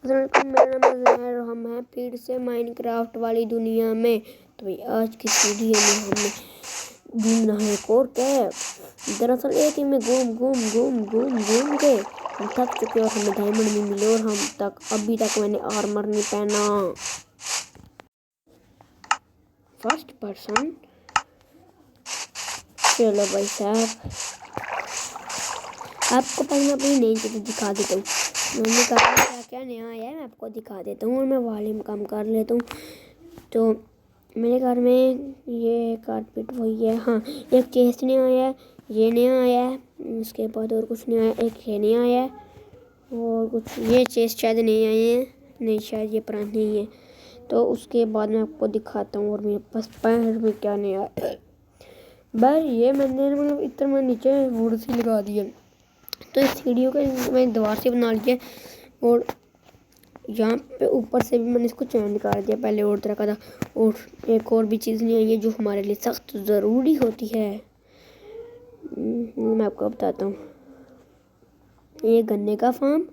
अस्सलामुअलैकुम, मेरा नाम है ज़हर और हम हैं फिर से माइनक्राफ्ट वाली दुनिया में। तो भाई आज की वीडियो में हमने घूमना है एक और कैब। दरअसल एक ही में घूम के हम थक चुके और हमें डायमंड नहीं मिले और हम अभी तक मैंने आर्मर नहीं पहना। फर्स्ट पर्सन, चलो भाई साहब आपको पहले अपनी नई चीज़ें दिखा देता हूँ। मैंने कहा क्या क्या नया आया है मैं आपको दिखा देता हूँ और मैं वॉल्यूम कम कर लेता हूँ। तो मेरे घर में ये कारपेट वही है। हाँ, एक चेस्ट नया आया है, ये नया आया है, उसके बाद और कुछ नया आया, एक ये नया आया है और कुछ ये चेस्ट शायद नए आए हैं, नहीं शायद ये पुराने नहीं है। तो उसके बाद मैं आपको दिखाता हूँ और मेरे पास पैर में क्या नया है। भाई ये मैंने मतलब इतना मैं नीचे वुड सी लगा दी है, तो इस सीढ़ियों का मैंने दीवार से बना लिया और यहाँ पे ऊपर से भी मैंने इसको चैन निकाल दिया, पहले और तरह का था। और एक और भी चीज़ नहीं आई है जो हमारे लिए सख्त ज़रूरी होती है, मैं आपको बताता हूँ। ये गन्ने का फार्म,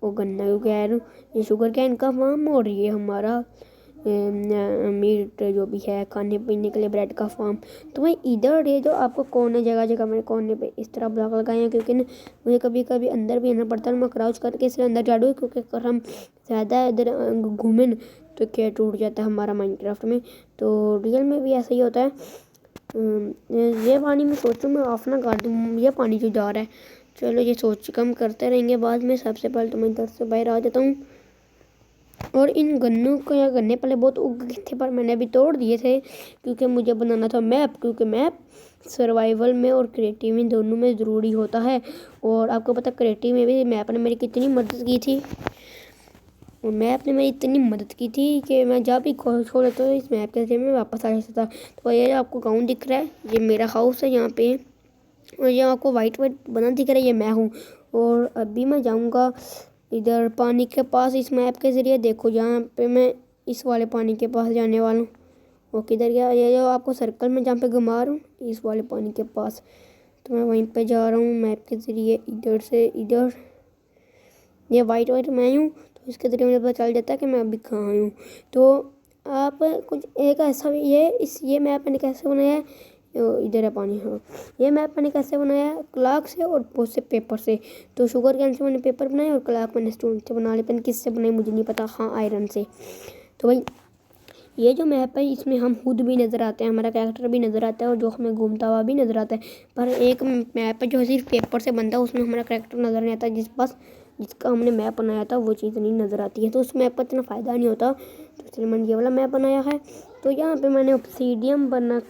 वो गन्ना क्यों कह रहा हूँ, ये शुगर कैन का फार्म और ये हमारा मीट जो भी है खाने पीने के लिए ब्रेड का फार्म। तो मैं इधर ये जो आपको कोने जगह जगह मैंने कोने पे इस तरह ब्लॉक लगाए हैं क्योंकि ना मुझे कभी कभी अंदर भी आना पड़ता है। मैं क्राउच करके इसलिए अंदर जा दूँ क्योंकि अगर हम ज़्यादा इधर घूमें तो क्या टूट जाता है हमारा माइनक्राफ्ट में। तो रियल में भी ऐसा ही होता है। ये पानी मैं सोचूँ मैं ऑफ ना कर दूँ, ये पानी जो जा रहा है। चलो ये सोच कम करते रहेंगे बाद में। सबसे पहले तो मैं इधर से बाहर आ जाता हूँ और इन गन्नों को या गन्ने पहले बहुत उग गए थे पर मैंने अभी तोड़ दिए थे क्योंकि मुझे बनाना था मैप, क्योंकि मैप सर्वाइवल में और क्रिएटिव में दोनों में ज़रूरी होता है। और आपको पता क्रिएटिव में भी मैप ने मेरी कितनी मदद की थी और मैप ने मेरी इतनी मदद की थी कि मैं जब भी छोड़ लेता हूँ इस मैप के जरिए मैं वापस आ जाता था। तो ये आपको गाँव दिख रहा है, ये मेरा हाउस है यहाँ पे, और ये आपको वाइट वाइट बना दिख रहा है, ये मैं हूँ। और अभी मैं जाऊँगा इधर पानी के पास इस मैप के ज़रिए। देखो जहाँ पे मैं इस वाले पानी के पास जाने वाला हूँ, वो किधर गया, ये जो आपको सर्कल में जहाँ पे घुमा रहा हूँ इस वाले पानी के पास, तो मैं वहीं पे जा रहा हूँ मैप के ज़रिए। इधर से इधर ये वाइट वाइट मैं हूँ, तो इसके ज़रिए मुझे पता चल जाता है कि मैं अभी कहाँ हूँ। तो आप कुछ एक ऐसा भी ये मैप मैंने कैसे बनाया है, इधर है पानी। हाँ, ये मैप मैंने कैसे बनाया है, क्लाक से और बहुत से पेपर से। तो शुगर कैन से मैंने पेपर बनाए और क्लाक मैंने स्टोन से बना लिया, मैंने किससे बनाई मुझे नहीं पता। हाँ, आयरन से। तो भाई ये जो मैप है इसमें हम खुद भी नज़र आते हैं, हमारा कैरेक्टर भी नज़र आता है और जो हमें घूमता हुआ भी नज़र आता है। पर एक मैप है जो सिर्फ पेपर से बनता है, उसमें हमारा कैरेक्टर नज़र नहीं आता, जिसका हमने मैप बनाया था वो चीज़ नहीं नज़र आती है, तो उस मैप का इतना फ़ायदा नहीं होता। तो इसलिए मैंने ये वाला मैप बनाया है। तो यहाँ पे मैंने ऑब्सीडियम बनाना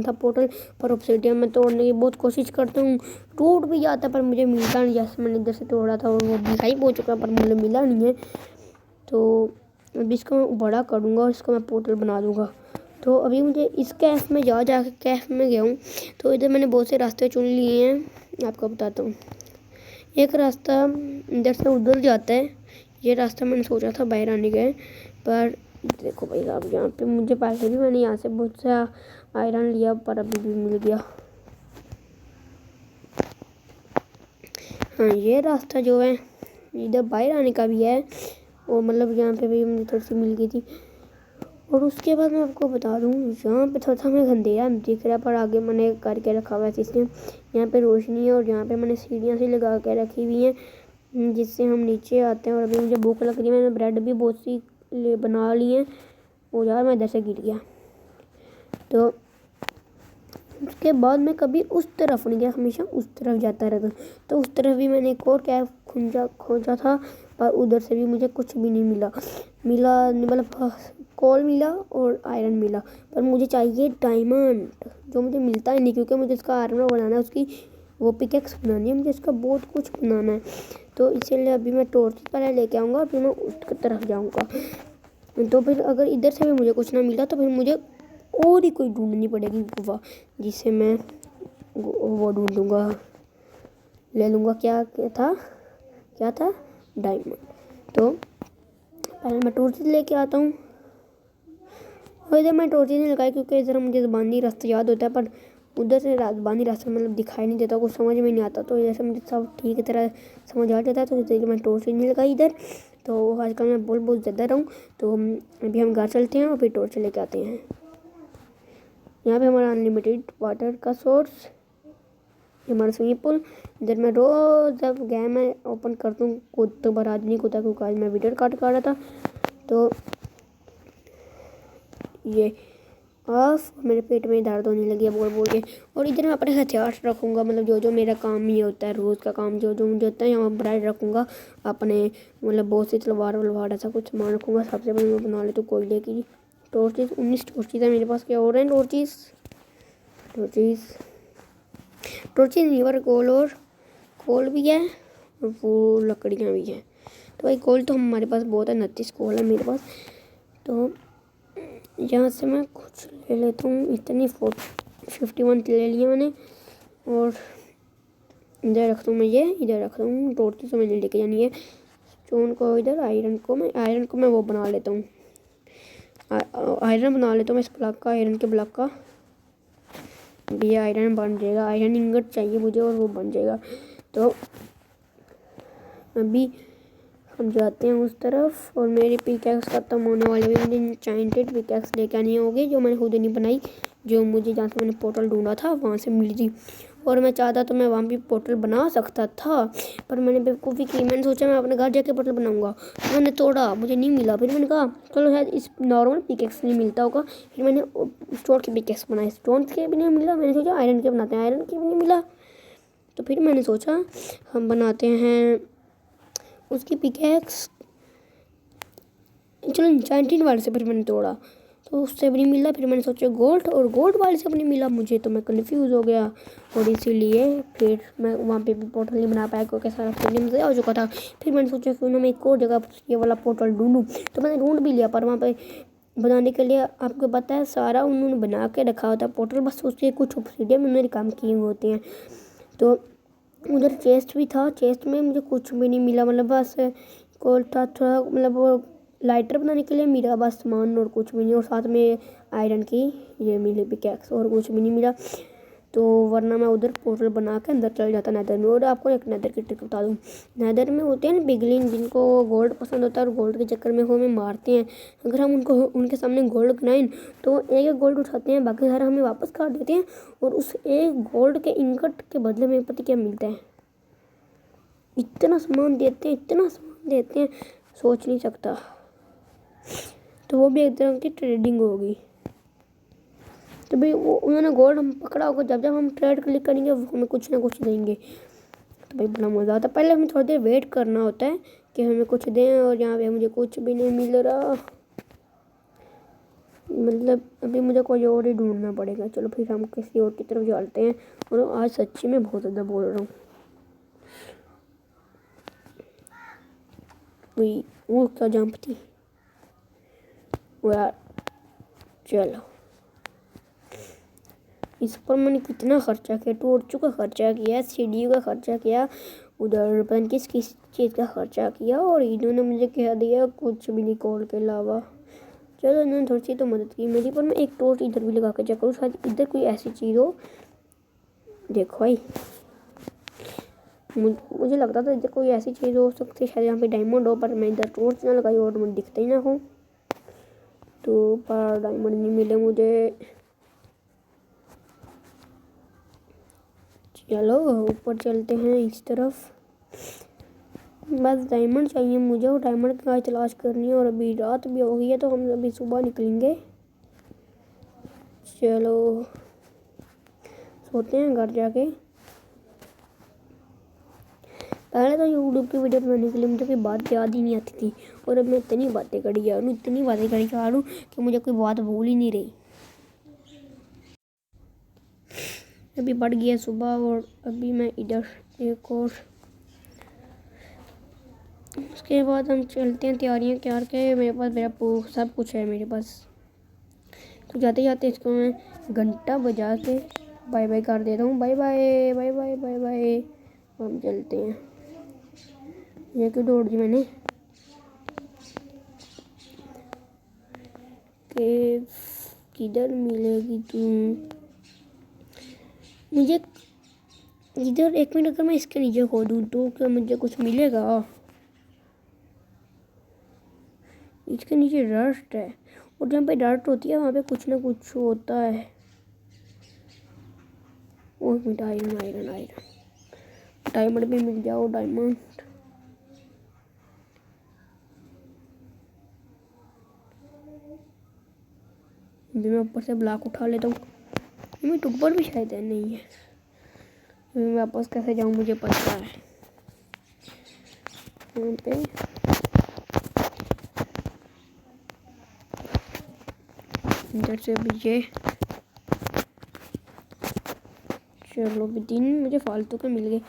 था पोर्टल, पर ऑब्सीडियम में तोड़ने की बहुत कोशिश करता हूँ, टूट भी जाता है पर मुझे मिलता नहीं। जैसे मैंने इधर से तोड़ा था और वो भी सही हो चुका पर मुझे मिला नहीं है। तो अभी इसको मैं बड़ा करूँगा और इसको मैं पोर्टल बना दूँगा। तो अभी मुझे इस कैफ में जाके कैफ में गया हूँ, तो इधर मैंने बहुत से रास्ते चुन लिए हैं, आपको बताता हूँ। एक रास्ता इधर से उधर जाता है, ये रास्ता मैंने सोचा था बाहर आने गए, पर देखो भाई साहब यहाँ पे मुझे पहले भी मैंने यहाँ से बहुत सा आयरन लिया पर अभी भी मिल गया। हाँ, ये रास्ता जो है इधर बाहर आने का भी है और मतलब यहाँ पे भी मुझे थोड़ी सी मिल गई थी। और उसके बाद मैं आपको बता दूँ यहाँ पे थोड़ा सा हमें अंधेरा दिख रहा है पर आगे मैंने करके रखा हुआ है सिस्टम, यहाँ पे रोशनी है और यहाँ पे मैंने सीढ़ियाँ से लगा के रखी हुई हैं जिससे हम नीचे आते हैं। और अभी मुझे भूख लग रही है, मैंने ब्रेड भी बहुत सी बना ली हैं। और यार मैं इधर से गिर गया। तो उसके बाद मैं कभी उस तरफ नहीं गया, हमेशा उस तरफ जाता रहता। तो उस तरफ भी मैंने एक और कैफ खोजा था पर उधर से भी मुझे कुछ भी नहीं मिला मतलब कोल मिला और आयरन मिला, पर मुझे चाहिए डायमंड जो मुझे मिलता ही नहीं क्योंकि मुझे इसका आर्मर बनाना है, उसकी वो पिकेक्स बनानी है, मुझे इसका बहुत कुछ बनाना है। तो इसीलिए अभी मैं टॉर्च पहले लेके आऊँगा फिर मैं उस तरफ जाऊँगा। तो फिर अगर इधर से भी मुझे कुछ ना मिला तो फिर मुझे और ही कोई ढूंढनी पड़ेगी गुफा जिससे मैं वो ढूंढ लूँगा, ले लूँगा। क्या था डायमंड। तो पहले मैं टॉर्च लेके आता हूँ और इधर मैं टॉर्च नहीं लगाई क्योंकि इधर मुझे ज़बानी रास्ता याद होता है पर उधर से ज़बानी रास्ता मतलब दिखाई नहीं देता, कुछ समझ में नहीं आता। तो जैसे मुझे सब ठीक तरह समझ आ जाता है तो इसलिए मैं टॉर्च नहीं लगाई इधर। तो आजकल मैं बोल बहुत ज़्यादा रहा हूँ। तो अभी हम घर चलते हैं और फिर टॉर्च लेके आते हैं। यहाँ पे हमारा अनलिमिटेड वाटर का सोर्स, हमारा स्विमिंग पूल। इधर मैं रोज़ जब गेम में ओपन करता हूँ खुद तो बाहर आज नहीं होता क्योंकि आज मैं वीडियो रिकॉर्ड कर रहा था। तो ये ऑफ, मेरे पेट में दर्द होने लगी है बोल बोल के। और इधर मैं अपने हथियार रखूँगा, मतलब जो जो मेरा काम ही होता है रोज़ का काम जो जो मुझे होता है यहाँ पर रखूँगा अपने, मतलब बहुत सी तलवार वलवार ऐसा कुछ सामान रखूँगा। सबसे पहले मैं बना ले तो कोयले की टॉर्चेज, 19 टॉर्चेज है मेरे पास। क्या हो रहे हैं टॉर्चेज रिवर कोल, और कोल भी है और वो लकड़ियाँ भी हैं। तो भाई कोल तो हमारे पास बहुत है, 29 कोल है मेरे पास। तो यहाँ से मैं कुछ ले लेता हूँ, इतनी 51 ले लिया मैंने। और इधर रखता हूँ मैं, ये इधर रखता हूँ टॉर्चेज तो मैंने लेके जानी है। स्टोन को इधर, आयरन को मैं वो बना लेता हूँ, आयरन बना लेता हूँ मैं इस ब्लॉक का, आयरन के ब्लॉक का। ये आयरन बन जाएगा, आयरन इंगट चाहिए मुझे और वो बन जाएगा। तो अभी हम जाते हैं उस तरफ और मेरी पिकैक्स खत्म होने वाली है। मुझे एन्चेंटेड पिकैक्स लेके आनी होगी जो मैंने खुद नहीं बनाई, जो मुझे जहाँ से मैंने पोर्टल ढूंढा था वहाँ से मिली थी। और मैं चाहता तो मैं वहाँ भी पोर्टल बना सकता था, पर मैंने बेवकूफ़ी की। मैंने सोचा मैं अपने घर जाके पोर्टल बनाऊंगा, तो मैंने तोड़ा, मुझे नहीं मिला। फिर मैंने कहा चलो शायद इस नॉर्मल पिकैक्स नहीं मिलता होगा। फिर मैंने स्टोन के पिकैक्स बनाए, स्टोन के भी नहीं मिला। मैंने सोचा आयरन के बनाते हैं, आयरन के भी नहीं मिला। तो फिर मैंने सोचा हम बनाते हैं उसकी पिकैक्स, चलो एन्चेंटेड वाले से। फिर मैंने तोड़ा तो उससे भी नहीं मिला। फिर मैंने सोचा गोल्ड, और गोल्ड वाले से भी नहीं मिला मुझे, तो मैं कन्फ्यूज़ हो गया। और इसीलिए फिर मैं वहाँ पे भी पोर्टल नहीं बना पाया क्योंकि सारा स्टेडियम से हो चुका था। फिर मैंने सोचा क्यों ना मैं एक और जगह ये वाला पोर्टल ढूंढूँ, तो मैंने ढूंढ भी लिया। पर वहाँ पे बनाने के लिए आपको पता है सारा उन्होंने बना के रखा होता है पोर्टल, बस उसके कुछ स्टेडियम उन्होंने काम किए होते हैं। तो उधर चेस्ट भी था, चेस्ट में मुझे कुछ भी नहीं मिला, मतलब बस कोल था थोड़ा, मतलब वो लाइटर बनाने के लिए मिला बस सामान, और कुछ भी नहीं। और साथ में आयरन की ये मिली पिकैक्स, और कुछ भी नहीं मिला। तो वरना मैं उधर पोर्टल बना के अंदर चल जाता नेदर में। और आपको एक नेदर की ट्रिक बता दूँ, नेदर में होते हैं ना बिगलिन, जिनको गोल्ड पसंद होता है और गोल्ड के चक्कर में वो हमें मारते हैं। अगर हम उनके सामने गोल्ड गिनाएं तो एक एक गोल्ड उठाते हैं, बाकी सारा हमें वापस काट देते हैं। और उस एक गोल्ड के इंगट के बदले में पता क्या मिलता है, इतना सामान देते हैं सोच नहीं सकता। तो वो भी एक तरह की ट्रेडिंग होगी। तो भाई वो उन्होंने गोल्ड हम पकड़ा होगा, जब जब हम ट्रेड क्लिक करेंगे वो हमें कुछ ना कुछ देंगे। तो भाई बड़ा मज़ा आता है। पहले हमें थोड़ी देर वेट करना होता है कि हमें कुछ दें, और यहाँ पे मुझे कुछ भी नहीं मिल रहा। मतलब अभी मुझे कोई और ही ढूंढना पड़ेगा। चलो फिर हम किसी और की तरफ चलते हैं। और आज सच्ची में बहुत ज़्यादा बोल रहा हूँ। वो क्या जंप थी वो यार। चलो इस पर मैंने कितना खर्चा किया, टॉर्चों का खर्चा किया, सीढ़ियों का खर्चा किया, उधर पता नहीं किस चीज़ का खर्चा किया, और इन्होंने मुझे कह दिया कुछ भी नहीं कॉल के अलावा। चलो इन्होंने थोड़ी सी तो मदद की मेरी, पर मैं एक टॉर्च इधर भी लगा के चेक करूँ शायद इधर कोई ऐसी चीज़ हो। देखो भाई मुझे लगता था इधर कोई ऐसी चीज़ हो सकती है, शायद यहाँ पे डायमंड हो, पर मैं इधर टॉर्च ना लगाई और मुझे दिखता ही ना हो। तो पर डायमंड नहीं मिले मुझे। चलो ऊपर चलते हैं इस तरफ, बस डायमंड चाहिए मुझे, और डायमंड की तलाश करनी है। और अभी रात भी हो गई है तो हम अभी सुबह निकलेंगे। चलो सोते हैं घर जाके। पहले तो यूट्यूब की वीडियो बनाने के लिए मुझे कोई बात याद ही नहीं आती थी, और अब मैं इतनी बातें करी जा रहा हूँ कि मुझे कोई बात भूल ही नहीं रही। अभी बढ़ गया सुबह, और अभी मैं इधर एक और, उसके बाद हम चलते हैं तैयारियाँ करके। मेरे पास मेरा सब कुछ है मेरे पास। तो जाते जाते इसको मैं घंटा बजा के बाय बाय कर देता हूँ। Bye bye bye bye bye bye. हम चलते हैं। ये क्यों दौड़ दी मैंने, कि किधर मिलेगी तुम मुझे इधर। एक मिनट, अगर मैं इसके नीचे खोदूँ तो क्या मुझे कुछ मिलेगा? इसके नीचे डस्ट है, और जहाँ पे डस्ट होती है वहाँ पे कुछ ना कुछ होता है। और minute, iron iron iron, diamond भी मिल जाओ, डायमंड। अभी मैं ऊपर से ब्लॉक उठा लेता हूँ। मैं ऊपर भी शायद है, नहीं है। अभी मैं वापस कैसे जाऊँ मुझे पता है। यहाँ पे इधर से भी ये, चलो भी 3 मुझे फालतू के मिल गए।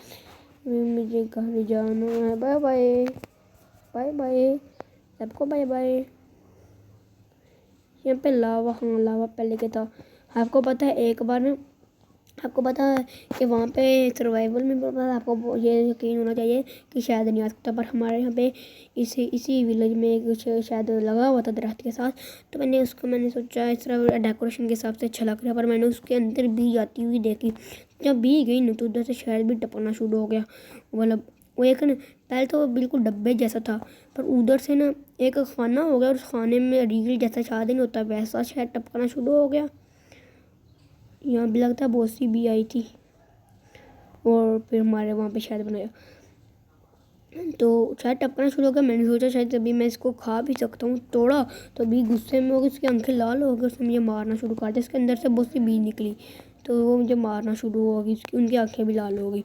मुझे घर जाना है। बाय बाय, बाय बाय सबको, बाय बाय। यहाँ पे लावा, हाँ लावा पहले के था। आपको पता है एक बार ना, आपको पता है कि वहाँ पे सर्वाइवल में पता, आपको ये यकीन होना चाहिए कि शायद नहीं आ सकता, पर हमारे यहाँ पे इसी विलेज में कुछ शायद लगा हुआ था दरख्त के साथ। तो मैंने सोचा इस तरह डेकोरेशन के हिसाब से अच्छा लग रहा है, पर मैंने उसके अंदर भी जाती हुई देखी। जब भी गई ना तो उधर से शायद भी टपकना शुरू हो गया। मतलब वो एक ना, पहले तो बिल्कुल डब्बे जैसा था, पर उधर से ना एक खाना हो गया, और उस खाने में रील जैसा शायद नहीं होता वैसा शायद टपकना शुरू हो गया। यहाँ भी लगता है बहुत सी भी आई थी, और फिर हमारे वहाँ पे शायद बनाया तो शायद टपकना शुरू हो गया। मैंने सोचा शायद अभी मैं इसको खा भी सकता हूँ। तोड़ा तो अभी गुस्से में हो गई, उसकी आंखें लाल हो गई, उसने मुझे मारना शुरू कर दिया। इसके अंदर से बहुत सी बीज निकली, तो वो मुझे मारना शुरू हो गई, उसकी उनकी आंखें भी लाल हो गई।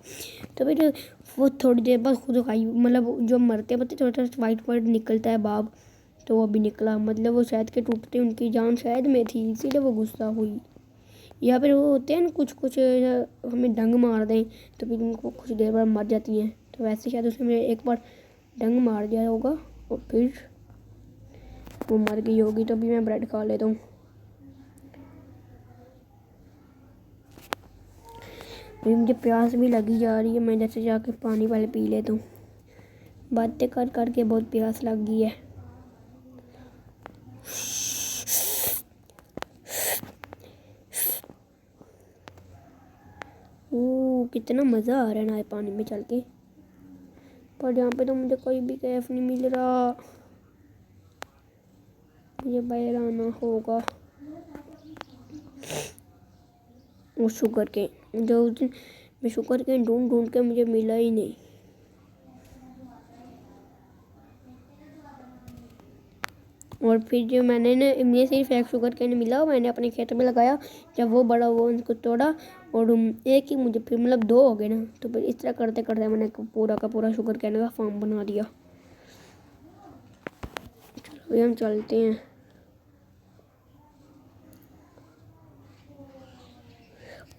तो फिर वो थोड़ी देर बाद खुद खाई, मतलब जो मरते हैं थोड़ा थोड़ा वाइट वाइट निकलता है बाब, तो वो भी निकला। मतलब वो शायद के टूटते उनकी जान शायद में थी, इसीलिए वो गुस्सा हुई। या फिर वो होते हैं ना कुछ हमें डंग मार दें तो फिर उनको कुछ देर बाद मर जाती हैं, तो वैसे शायद उसने एक बार डंग मार दिया होगा और फिर वो मर गई होगी। तो अभी मैं ब्रेड खा लेता हूँ। अभी मुझे प्यास भी लगी जा रही है, मैं जैसे जाके पानी वाले पी लेता हूँ। बातें कर करके बहुत प्यास लग गई है। कितना मज़ा आ रहा है ना पानी में चल के, पर यहाँ पे तो मुझे कोई भी कैफ नहीं मिल रहा। मुझे बाहर आना होगा। वो शुगर केन, जो उस दिन मैं शुगर केन ढूंढ ढूंढ के मुझे मिला ही नहीं। और फिर जो मैंने ना, मुझे सिर्फ एक शुगर केन मिला, मैंने अपने खेत में लगाया। जब वो बड़ा हुआ उनको तोड़ा, और एक ही मुझे फिर मतलब 2 हो गए ना। तो फिर इस तरह करते करते मैंने पूरा का पूरा शुगर केन का फार्म बना दिया। चलो अभी हम चलते हैं।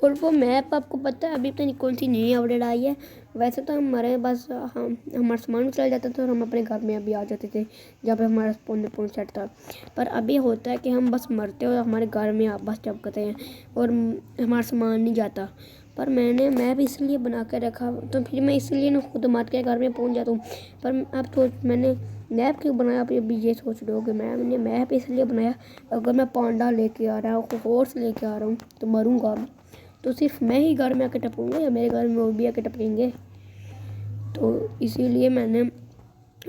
और वो मैप आपको पता है अभी पता नहीं कौन सी नई अपडेट आई है। वैसे तो हमारे बस हम हमारा सामान चल जाता था और हम अपने घर में अभी आ जाते थे जब हमारा स्पॉन सेट था। पर अभी होता है कि हम बस मरते और हमारे घर में बस चपकते हैं और हमारा सामान नहीं जाता। पर मैंने मैप इसलिए बना कर रखा, तो फिर मैं इसलिए ना खुद मार के घर में पहुंच जाता हूँ। पर अब तो मैंने मैप क्यों बनाया, अभी ये सोच रहे हो कि मैंने मैप इसलिए बनाया, अगर मैं पांडा लेके आ रहा हूँ, हॉर्स लेके आ रहा हूँ तो मरूंगा तो सिर्फ मैं ही घर में आके टपूंगा या मेरे घर में वो भी आके टपकेंगे। तो इसीलिए मैंने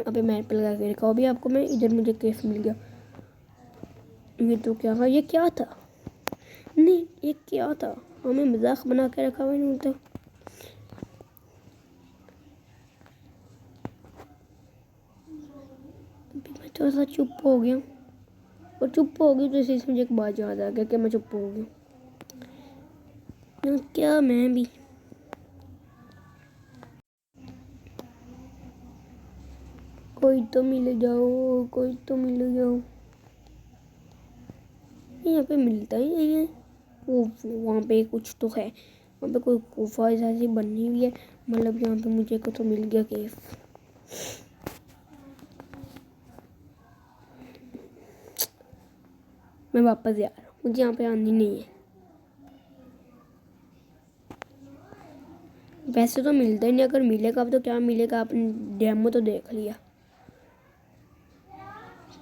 अभी मैप पे लगा के रखा। अभी आपको मैं इधर मुझे केफ मिल गया। ये तो क्या था, ये क्या था, नहीं ये क्या था, हमें मजाक बना के रखा हुआ नहीं। तो अभी मैं थोड़ा सा चुप हो गया, और चुप हो गई तो इसी से मुझे एक बात याद आ गया कि मैं चुप हो गया। क्या मैं भी कोई तो मिल जाओ, कोई तो मिल जाओ। यहाँ पे मिलता ही नहीं है। वो वहाँ पे कुछ तो है, वहाँ पे कोई गुफा ऐसी बनी हुई है। मतलब यहाँ पे मुझे को तो मिल गया केफ। मैं वापस जा रहा हूँ, मुझे यहाँ पे आनी नहीं है। वैसे तो मिलता ही नहीं, अगर मिलेगा अब तो क्या मिलेगा, आपने डेमो तो देख लिया।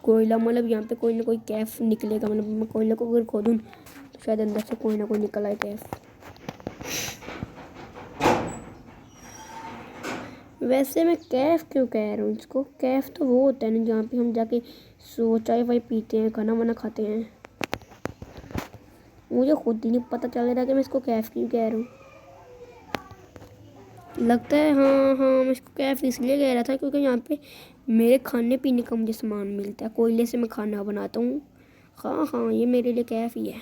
कोयला, मतलब यहाँ पे कोई ना कोई कैफ निकलेगा। मतलब मैं कोयला को अगर खोदूँ तो शायद अंदर से कोई ना कोई निकल आए कैफ। वैसे मैं कैफ क्यों कह रहा हूँ इसको? कैफ तो वो होता है ना जहाँ पे हम जाके चाय वाय पीते हैं, खाना वाना खाते हैं। मुझे खुद ही नहीं पता चल रहा कि मैं इसको कैफ क्यों कह रहा हूँ। लगता है हाँ हाँ मैं इसको कैफ इसलिए कह रहा था क्योंकि यहाँ पे मेरे खाने पीने का मुझे सामान मिलता है। कोयले से मैं खाना बनाता हूँ। हाँ हाँ ये मेरे लिए कैफ ही है।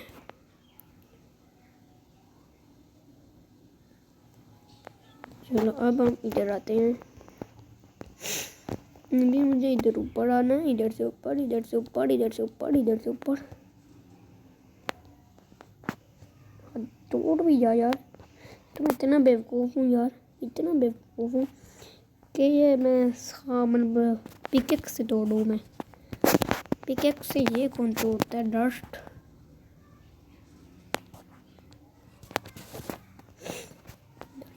चलो अब हम इधर आते हैं। अभी मुझे इधर ऊपर आना है, इधर से ऊपर, इधर से ऊपर, इधर से ऊपर, इधर से ऊपर। तोड़ भी जा यार। तो मैं इतना बेवकूफ़ हूँ यार, इतना बेवकूफ़ हूँ कि ये मैं हाँ मतलब पिकेक्स से तोड़ूँ मैं। पिकेक्स से ये कौन तोड़ता है? डस्ट।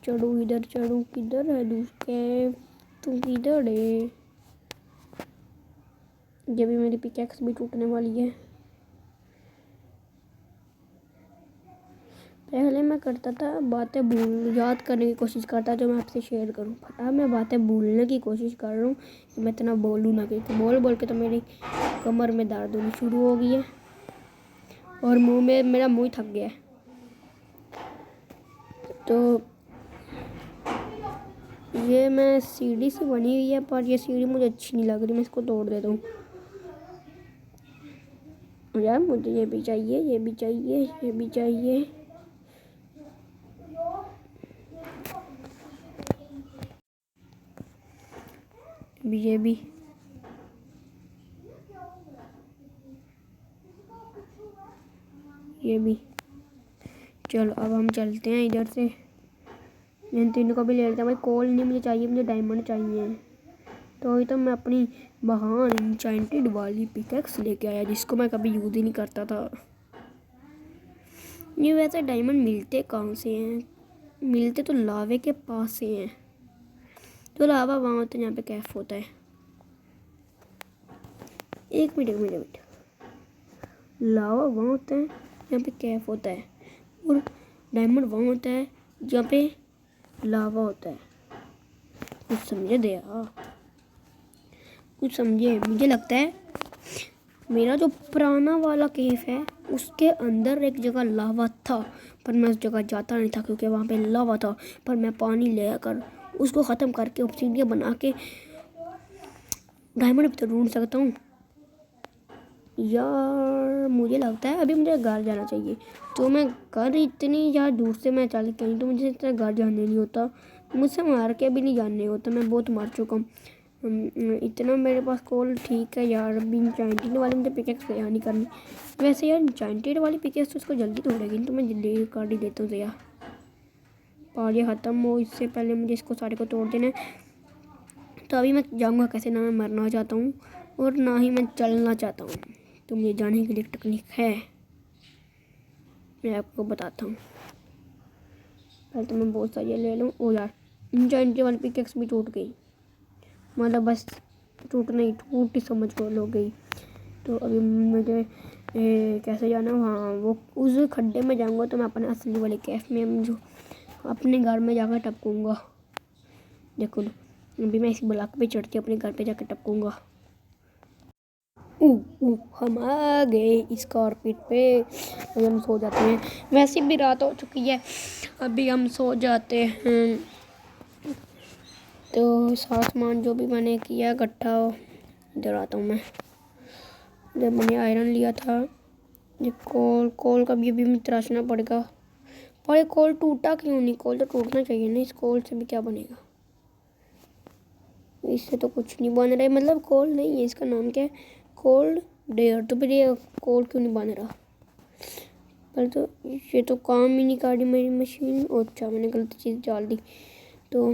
चढ़ू इधर चढ़ू। किधर है दूसरे? तू किधर है? ये भी मेरी पिकेक्स भी टूटने वाली है। पहले मैं करता था बातें याद करने की कोशिश करता जो मैं आपसे शेयर करूं, पर अब मैं बातें भूलने की कोशिश कर रहा हूँ कि मैं इतना बोलूँ ना, क्योंकि बोल बोल के तो मेरी कमर में दर्द होनी शुरू हो गई है और मुंह में मेरा मुंह थक गया है। तो ये मैं सीढ़ी से बनी हुई है, पर ये सीढ़ी मुझे अच्छी नहीं लग रही, मैं इसको तोड़ देता हूँ। यार मुझे ये भी चाहिए, ये भी चाहिए, ये भी चाहिए। ये भी। ये भी। चलो अब हम चलते हैं इधर से। इन तीनों को भी ले लेते हैं। भाई कोल नहीं मुझे चाहिए, मुझे डायमंड चाहिए। तो अभी तो मैं अपनी महान इंचेंटेड वाली पिकेक्स लेके आया जिसको मैं कभी यूज़ ही नहीं करता था। ये वैसे डायमंड मिलते कहाँ से हैं? मिलते तो लावे के पास से हैं। तो लावा वहाँ होता है जहाँ पे कैफ होता है। एक मिनट। लावा वहाँ होता है जहाँ पे कैफ होता है और डायमंड वहाँ होता है जहाँ पे लावा होता है। कुछ समझे दे कुछ समझे। मुझे लगता है मेरा जो पुराना वाला केफ है उसके अंदर एक जगह लावा था, पर मैं उस जगह जाता नहीं था क्योंकि वहाँ पे लावा था। पर मैं पानी लेकर उसको ख़त्म करके ऑब्सीडियन बना के डायमंड भी तो ढूंढ सकता हूँ। यार मुझे लगता है अभी मुझे घर जाना चाहिए। तो मैं घर इतनी ज़्यादा दूर से मैं चल के आई तो मुझे इतना घर जाने नहीं होता, मुझसे मार के भी नहीं जानने होता। मैं बहुत मार चुका हूँ। इतना मेरे पास कॉल ठीक है यार। अभी इंचाइंटेड वाली मुझे पिकेक्स तैयार नहीं करनी। वैसे यार इंचाइंटेड वाली पिकेक्स तो उसको जल्दी तोड़ेगी, तो मैं जल्दी काट ही देता हूँ। तो यार पानी ख़त्म हो इससे पहले मुझे इसको सारे को तोड़ देना है। तो अभी मैं जाऊँगा कैसे? ना मैं मरना चाहता हूँ और ना ही मैं चलना चाहता हूँ। तो मुझे जाने के लिए टेक्निक है, मैं आपको बताता हूँ। पहले तो मैं बहुत सारी ले लूँ। ओ यार इंचाइंटेड वाली पिकेक्स भी टूट गई, मतलब बस टूट नहीं टूटी समझ को लो गई। तो अभी मुझे कैसे जाना? हाँ वो उस खड्डे में जाऊँगा तो मैं अपने असली वाले कैफ में जो अपने घर में जाकर टपकूँगा। देखो अभी मैं इसी ब्लॉक पे चढ़ के अपने घर पे जाकर टपकूँगा। हम आ गए इस कारपेट पे। अभी हम सो जाते हैं, वैसे भी रात हो चुकी है, अभी हम सो जाते हैं। तो सामान जो भी मैंने किया इकट्ठा, इधर आता हूँ मैं। जब मैंने आयरन लिया था, ये कोल का भी अभी मैं तराशना पड़ेगा। पर ये कोल टूटा क्यों नहीं? कोल तो टूटना चाहिए ना, इस कोल से भी क्या बनेगा? इससे तो कुछ नहीं बन रहा है, मतलब कोल नहीं है, इसका नाम क्या है? Cold dare. तो फिर ये कोल क्यों नहीं बन रहा? पर तो ये तो काम ही नहीं कर रही मेरी मशीन। अच्छा मैंने गलती चीज़ डाल दी। तो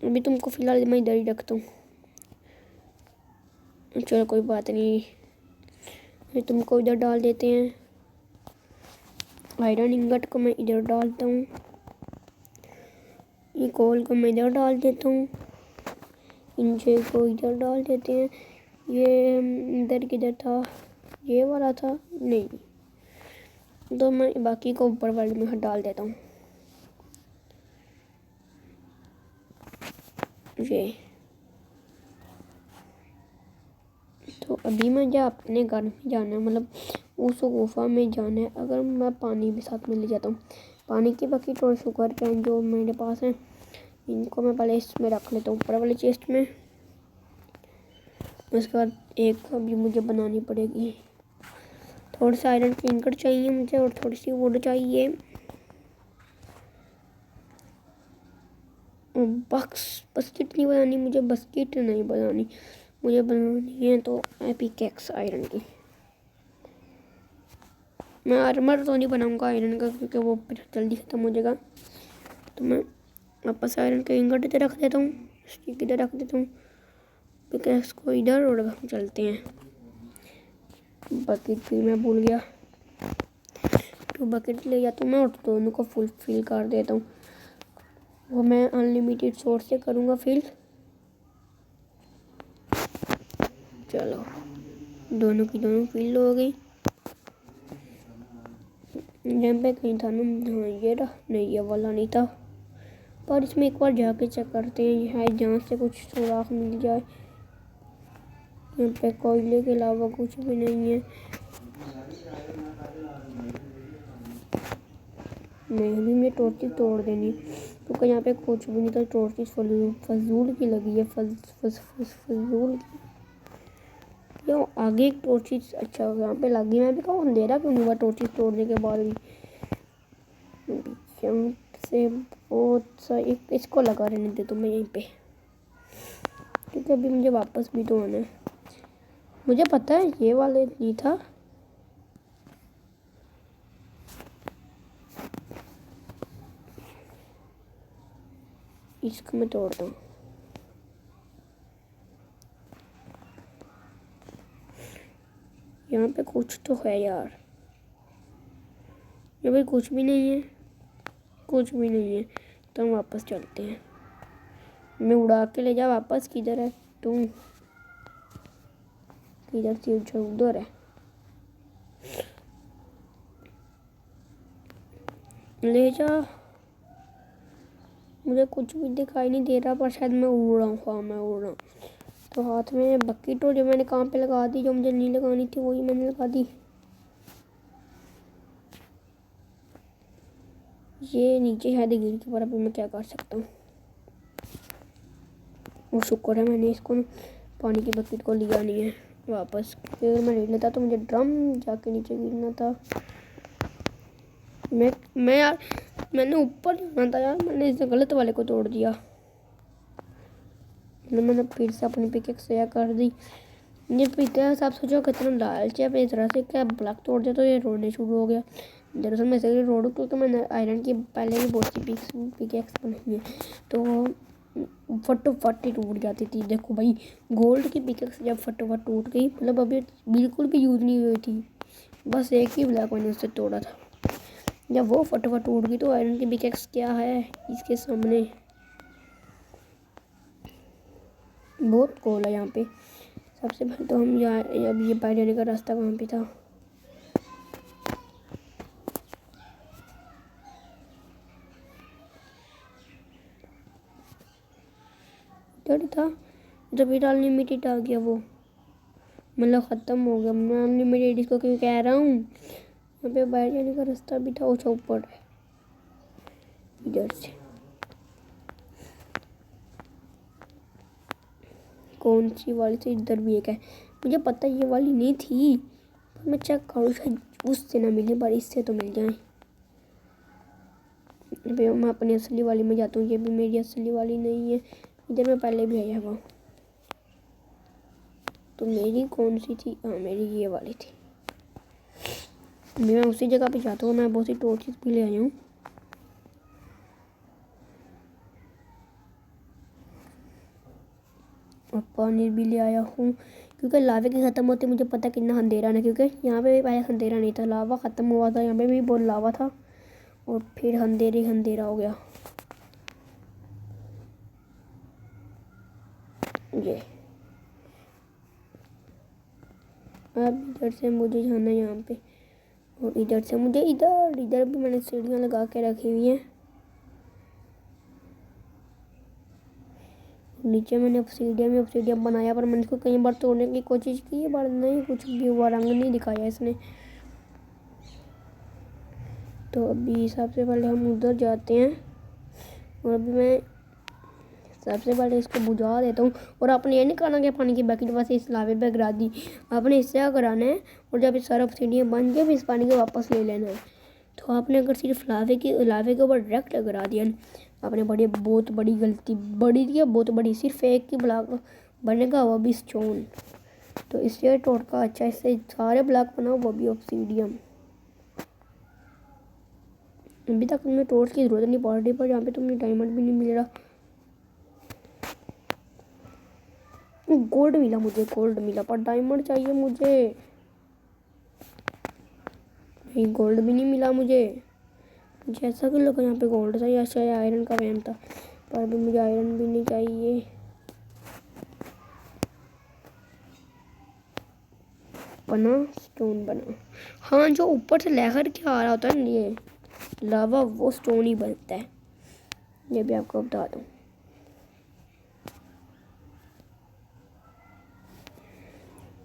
अभी तुमको फ़िलहाल मैं इधर ही रखता हूँ। चलो कोई बात नहीं, फिर तुमको इधर डाल देते हैं। आयरन इंगट को मैं इधर डालता हूँ, ये कोल को मैं इधर डाल देता हूँ, इंचे को इधर डाल देते हैं। ये इधर किधर था? ये वाला था नहीं, तो मैं बाकी को ऊपर वाले में डाल देता हूँ। ये तो अभी मुझे अपने घर में जाना है, मतलब उस गुफा में जाना है। अगर मैं पानी भी साथ में ले जाता हूँ, पानी की बकेट और शुगर कैन जो मेरे पास है, इनको मैं पहले इसमें रख लेता हूँ ऊपर वाले चेस्ट में। उसके बाद एक अभी मुझे बनानी पड़ेगी, थोड़ी सी आयरन की इंगट चाहिए मुझे और थोड़ी सी वुड चाहिए। बस्किट नहीं बनानी मुझे, बस्किट नहीं बनानी मुझे, बनानी है तो पिकैक्स आयरन की। मैं आर्मर तो नहीं बनाऊंगा आयरन का, क्योंकि वो फिर जल्दी ख़त्म हो जाएगा। तो मैं वापस आयरन के इंगट इधर रख देता हूँ, स्टिक इधर रख देता हूँ, पिकैक्स को इधर, और हम चलते हैं। बकेट भी मैं भूल गया, तो बकेट ले जाता हूँ मैं और दोनों को फुल फिल कर देता हूँ। वो मैं अनलिमिटेड सोर्स से करूँगा फिल। चलो दोनों की दोनों फिल हो गई। यहाँ पे कहीं था ना, हाँ ये रहा, नहीं ये वाला नहीं था, पर इसमें एक बार जाके चेक करते हैं यहाँ जहाँ से कुछ सुराख मिल जाए। यहाँ पे कोयले के अलावा कुछ भी नहीं है। नहीं, मैं टॉर्चेस तोड़ देनी, क्योंकि यहाँ पे कुछ भी नहीं था। टॉर्चेस फजूल की लगी है, फजूल की। यो आगे एक टॉर्चेस अच्छा यहाँ पे लगी, मैं भी कहूँ अंधेरा क्यों नहीं हुआ टॉर्चेस तोड़ने के बाद भी। से बहुत सा एक इसको लगा रहने दे तो मैं यहीं पे, क्योंकि अभी मुझे वापस भी तो आना है। मुझे पता है ये वाले नहीं था, इसको मैं तोड़ता हूँ। यहाँ पे कुछ तो है यार, यहाँ पे कुछ भी नहीं है, कुछ भी नहीं है। तो हम वापस चलते हैं। मैं उड़ा के ले जा वापस। किधर है तुम? किधर से उधर है, ले जा। मुझे कुछ भी दिखाई नहीं दे रहा, पर शायद मैं उड़ रहा हूँ। हाँ मैं उड़ रहा हूँ। तो हाथ में बकेट हो, जो मैंने कहाँ पे लगा दी, जो मुझे नहीं लगानी थी वही मैंने लगा दी। ये नीचे शायद गिर के, पर अभी मैं क्या कर सकता हूँ। वो शुक्र है मैंने इसको पानी की बकेट को लिया नहीं है वापस, फिर मैं ले लेता तो मुझे ड्रम जाके नीचे गिरना था। मैं यार मैंने ऊपर जाना था यार, मैंने इस गलत वाले को तोड़ दिया। मैंने फिर से अपनी पिकेक्स तैयार कर दी। ये पिकेक्स आप सोचो कितना लालच है, इस तरह से क्या ब्लॉक तोड़ दिया तो ये रोने शुरू हो गया। दरअसल मैं इसलिए रोडू क्योंकि मैंने आयरन की पहले भी बहुत सी पिकेक्स बनाई है, तो फटोफट ही टूट जाती थी। देखो भाई, गोल्ड की पिकेक्स जब फटोफट टूट गई, मतलब अभी बिल्कुल भी यूज़ नहीं हुई थी, बस एक ही ब्लॉक मैंने उससे तोड़ा था। जब वो फटोफट टूट गई तो आयरन की पिकेक्स क्या है इसके सामने। बहुत कोल है यहाँ पे। सबसे पहले तो हम यहाँ, अब ये बाहर जाने का रास्ता कहाँ पे था? इधर था। जब ये अनलिमिटेड आ गया, वो मतलब ख़त्म हो गया। मैं अनलिमिटेड इसको क्यों कह रहा हूँ। यहाँ पे बाहर जाने का रास्ता भी था, वो ऊपर है इधर से। कौन सी वाली थी? इधर भी एक है, मुझे पता ये वाली नहीं थी, पर मैं चेक करूँ शायद उससे ना मिले, पर इससे तो मिल जाए। अभी मैं अपनी असली वाली में जाता हूँ, ये भी मेरी असली वाली नहीं है। इधर मैं पहले भी आया हुआ, तो मेरी कौन सी थी? हाँ मेरी ये वाली थी। मैं उसी जगह पे जाता हूँ। मैं बहुत सी टॉर्चेस भी ले आया हूँ। और पानी भी ले आया हूँ, क्योंकि लावे के ख़त्म होते मुझे पता कितना अंधेरा ना, क्योंकि यहाँ पे भी पहले अंधेरा नहीं था, लावा ख़त्म हुआ था, यहाँ पे भी बहुत लावा था और फिर अंधेरा हो गया। ये अब इधर से मुझे जाना है यहाँ पे, और इधर से मुझे इधर भी मैंने सीढ़ियाँ लगा के रखी हुई हैं। नीचे मैंने ऑब्सीडियन बनाया, पर मैंने इसको कई बार तोड़ने की कोशिश की है, पर नहीं, कुछ भी हुआ, रंग नहीं दिखाया इसने। तो अभी सबसे पहले हम उधर जाते हैं, और अभी मैं सबसे पहले इसको बुझा देता हूँ। और आपने ये नहीं करना कि पानी की बकेट बस इस लावे पे गिरा दी, आपने इससे क्या कराना है, और जब इस सारा ऑब्सीडियन बन गया, फिर इस पानी को वापस ले लेना है। तो आपने अगर सिर्फ लावे के ऊपर डायरेक्ट गिरा दिया, आपने बहुत बड़ी गलती, बहुत बड़ी, सिर्फ एक ही ब्लॉक बनेगा, वो भी स्टोन। तो इससे टोटका अच्छा, इससे सारे ब्लॉक बनाओ, वो भी ऑब्सीडियन। अभी तक तुम्हें टॉर्च की जरूरत नहीं पड़ रही, पर यहाँ पे तुम्हें डायमंड भी नहीं मिल रहा। गोल्ड मिला मुझे, पर डायमंड चाहिए मुझे। नहीं, गोल्ड भी नहीं मिला मुझे, जैसा कि लगा यहाँ पे गोल्ड था या शायद आयरन का वैम था, पर अभी मुझे आयरन भी नहीं चाहिए। बना स्टोन बना। हाँ, जो ऊपर से लहर के आ रहा होता है ना, ये लावा, वो स्टोन ही बनता है, ये भी आपको बता दूँ।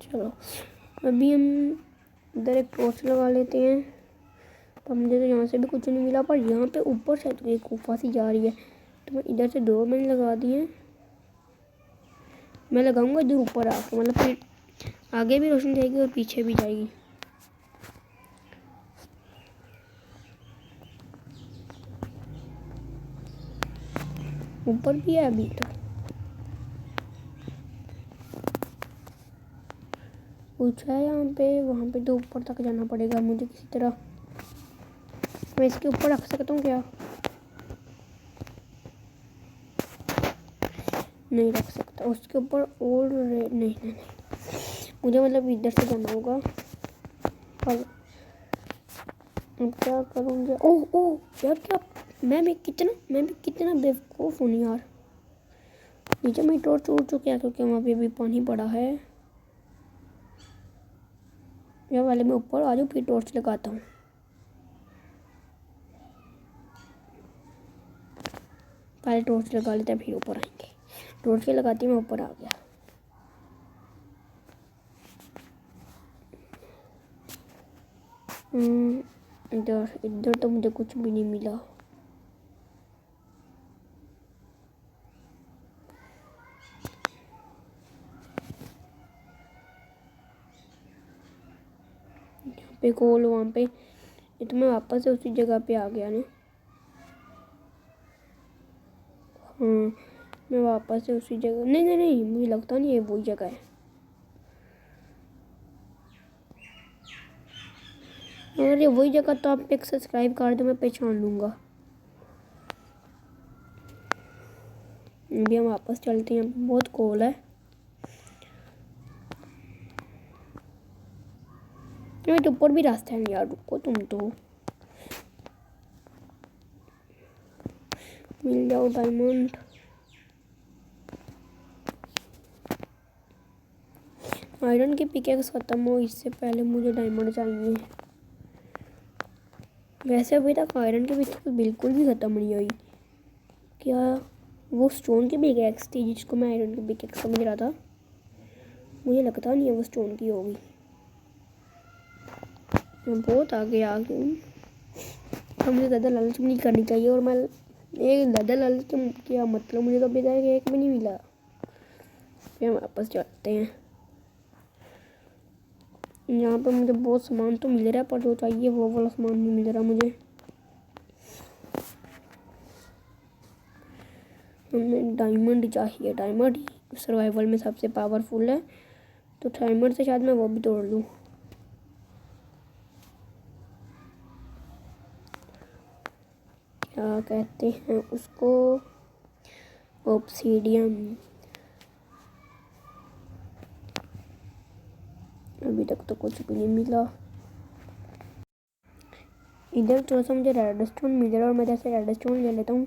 चलो अभी हम इधर एक टॉर्च लगा लेते हैं। तो मुझे तो यहाँ से भी कुछ नहीं मिला, पर यहाँ पे ऊपर से तो एक गुफा सी जा रही है, तो मैं इधर से 2 मैंने लगा दिए। मैं लगाऊंगा इधर ऊपर आके, मतलब फिर आगे भी रोशनी जाएगी और पीछे भी जाएगी। ऊपर भी है अभी तो कुछ है यहाँ पे, वहाँ पे तो ऊपर तक जाना पड़ेगा मुझे किसी तरह। मैं इसके ऊपर रख सकता हूँ क्या? नहीं रख सकता उसके ऊपर। और नहीं, मुझे मतलब इधर से जाना होगा, पर अब क्या करूँगी? ओह यार, क्या मैं भी कितना बेवकूफ़ हूँ यार। नीचे मैं टॉर्च उड़ चुके हैं, क्योंकि वहाँ पे भी पानी पड़ा है। या वाले मैं ऊपर आ जाऊँ, फिर टॉर्च लगाता हूँ। पहले टॉर्च लगा लेते हैं, फिर ऊपर आएंगे। टॉर्च के लगाती मैं ऊपर आ गया। इधर तो मुझे कुछ भी नहीं मिला। यहाँ पे गोल, वहाँ पे, ये तो मैं वापस से उसी जगह पे आ गया ना। हाँ, मैं वापस से उसी जगह, नहीं, मुझे लगता नहीं है वही जगह है। अगर ये वही जगह तो आप एक सब्सक्राइब कर दो, मैं पहचान लूँगा। अभी हम वापस चलते हैं, बहुत कोल है। तो ऊपर भी रास्ता है यार, रुको तुम तो। मिल जाओ डायमंड। आयरन की पिकेक्स ख़त्म हो इससे पहले मुझे डायमंड चाहिए। वैसे अभी तक आयरन की पिकेक्स बिल्कुल भी ख़त्म नहीं हुई। क्या वो स्टोन की पिकेक्स थी जिसको मैं आयरन की पिकेक्स समझ रहा था? मुझे लगता नहीं है वो स्टोन की होगी। मैं बहुत आगे आ गई हूँ। तो मुझे ज़्यादा लालच नहीं करनी चाहिए, और मैं एक ज़्यादा लालच क्या मतलब, मुझे तो अभी तक एक भी नहीं मिला। फिर हम वापस चलते हैं। यहाँ पे मुझे बहुत सामान तो मिल रहा है, पर जो चाहिए वो वाला सामान नहीं मिल रहा मुझे। हमें डायमंड चाहिए, डायमंड सर्वाइवल में सबसे पावरफुल है, तो डायमंड से शायद मैं वो भी तोड़ लूँ। क्या कहते हैं उसको? ऑब्सीडियन। अभी तक तो कुछ भी नहीं मिला। इधर थोड़ा सा मुझे रेडस्टोन मिल रहा है, और मैं जैसे रेडस्टोन ले लेता हूँ।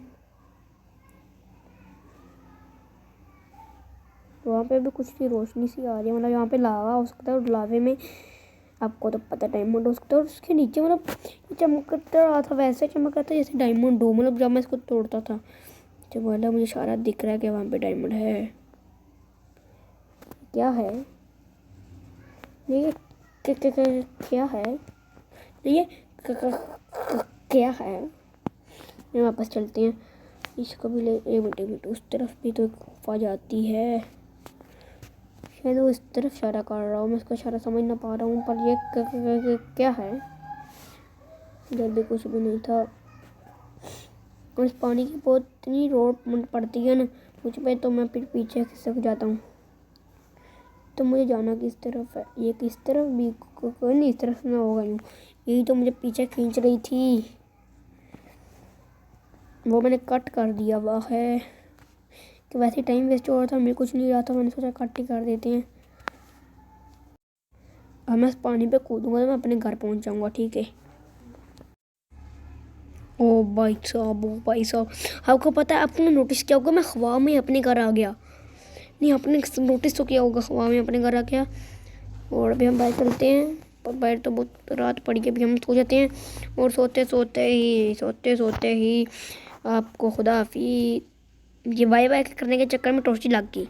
वहाँ पे भी कुछ सी रोशनी सी आ रही है, मतलब यहाँ पे लावा हो सकता है, और लावे में आपको तो पता डायमंड हो सकता है, और उसके नीचे मतलब चमकता रहा था, वैसे चमक रहा था जैसे डायमंड हो, मतलब जब मैं इसको तोड़ता था। तो बोला मुझे सारा दिख रहा है कि वहाँ पे डायमंड है। क्या है ये? क्या है ये? क्या है? ये वापस चलते हैं। इसको भी ले। एक मिनट उस तरफ भी तो एक गुफा जाती है। शायद वो इस तरफ इशारा कर रहा हूँ, मैं इसका इशारा समझ ना पा रहा हूँ, पर ये क्या है? इधर भी कुछ भी नहीं था। और इस पानी की बहुत इतनी रोड पड़ती है ना मुझ पे, तो मैं फिर पीछे खिसक जाता हूँ। तो मुझे जाना किस तरफ है? ये किस तरफ भी कोई नहीं, इस तरफ में होगा नहीं। यही तो मुझे पीछे खींच रही थी, वो मैंने कट कर दिया। वाह है कि वैसे टाइम वेस्ट हो रहा था, मेरे कुछ नहीं रहा था, मैंने सोचा कट ही कर देते हैं। अब मैं इस पानी पे कूदूंगा तो मैं अपने घर पहुंच जाऊंगा। ठीक है। ओ भाई साहब, ओ भाई साहब, आपको पता है, आपने नोटिस किया होगा मैं ख्वाब में अपने घर आ गया। नहीं, आपने नोटिस तो किया होगा ख्वाब में अपने घर आ गया। और अभी हम बाहर चलते हैं, पर बाहर तो बहुत रात पड़ी है, अभी हम सो जाते हैं। और सोते सोते ही आपको खुदा हाफिज़। ये बाय बाय करने के चक्कर में टॉर्च लग गई।